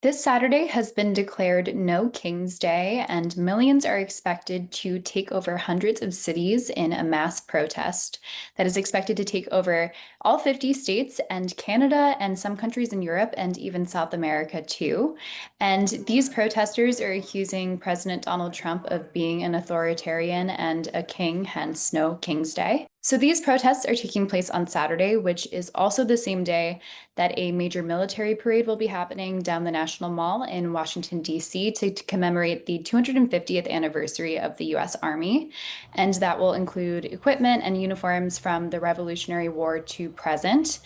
This Saturday has been declared No King's Day, and millions are expected to take over hundreds of cities in a mass protest that is expected to take over all 50 states and Canada and some countries in Europe and even South America too. And these protesters are accusing President Donald Trump of being an authoritarian and a king, hence No King's Day. So these protests are taking place on Saturday, which is also the same day that a major military parade will be happening down the National Mall in Washington, D.C. to commemorate the 250th anniversary of the U.S. Army. And that will include equipment and uniforms from the Revolutionary War to present.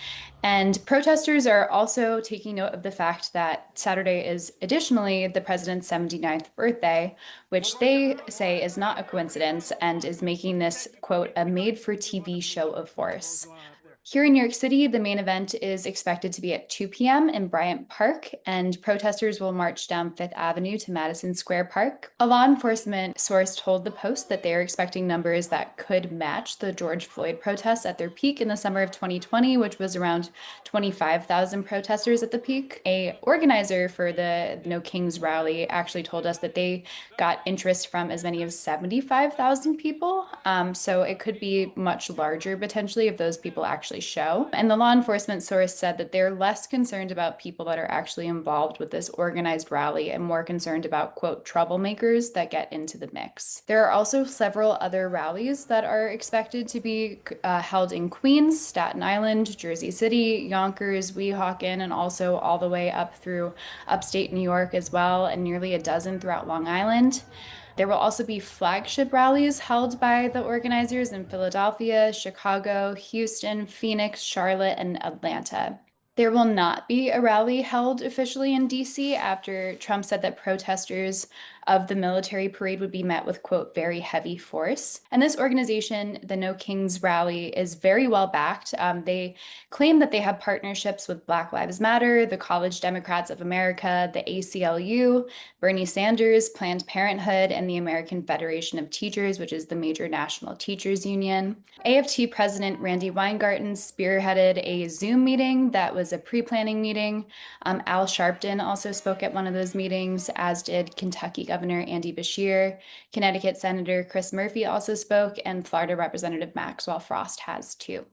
And protesters are also taking note of the fact that Saturday is additionally the president's 79th birthday, which they say is not a coincidence and is making this, quote, a made for TV show of force. Here in New York City, the main event is expected to be at 2 p.m. in Bryant Park, and protesters will march down Fifth Avenue to Madison Square Park. A law enforcement source told the Post that they are expecting numbers that could match the George Floyd protests at their peak in the summer of 2020, which was around 25,000 protesters at the peak. A organizer for the No Kings rally actually told us that they got interest from as many as 75,000 people. So it could be much larger potentially if those people actually show. And the law enforcement source said that they're less concerned about people that are actually involved with this organized rally and more concerned about, quote, troublemakers that get into the mix. There are also several other rallies that are expected to be held in Queens, Staten Island, Jersey City, Yonkers, Weehawken, and also all the way up through upstate New York as well, and nearly a dozen throughout Long Island. There will also be flagship rallies held by the organizers in Philadelphia, Chicago, Houston, Phoenix, Charlotte, and Atlanta. There will not be a rally held officially in DC after Trump said that protesters of the military parade would be met with, quote, very heavy force. And this organization, the No Kings Rally, is very well backed. They claim that they have partnerships with Black Lives Matter, the College Democrats of America, the ACLU, Bernie Sanders, Planned Parenthood, and the American Federation of Teachers, which is the major national teachers union. AFT President Randy Weingarten spearheaded a Zoom meeting that was a pre-planning meeting. Al Sharpton also spoke at one of those meetings, as did Kentucky Governor Andy Beshear. Connecticut Senator Chris Murphy also spoke, and Florida Representative Maxwell Frost has too.